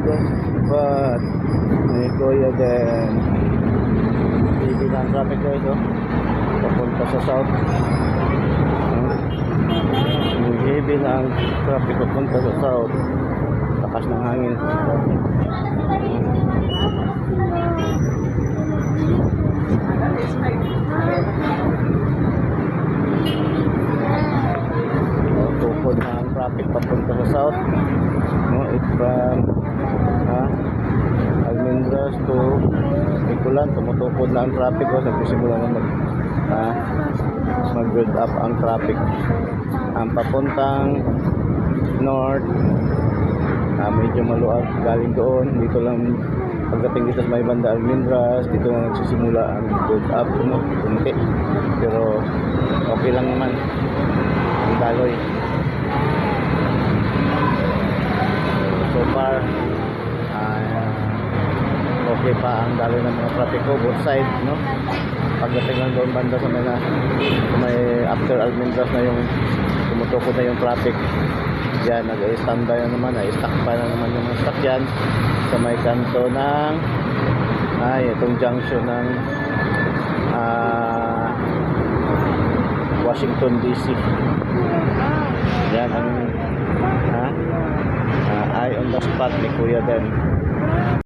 the spot. May kuya din. Hindi na ang traffic guys, oh. Papunta sa south. Heavy na ang traffic papunta sa south. Lakas ng hangin. Tukod na ang traffic papunta sa south. No, it's from Almendras to Biculan. Tumutukod na ang traffic. Nagsisimula na mag-build up ang traffic. Ang papuntang north, medyo maluag galing doon. Dito lang pagdating dito sa may banda Almendras, dito na nagsisimula ang build up, kunti, pero okay lang naman ang daloy. So far okay pa ang daloy ng mga traffic ko both side, no? Pagdating lang doon banda sa may after Almendras na yung tumutukod na yung traffic. Yan, nag-standby na naman, na-stack pa na naman yung mga sasakyan sa may kanto ng itong junction ng Washington DC. Yan ang eye on the spot ni Kuya Den.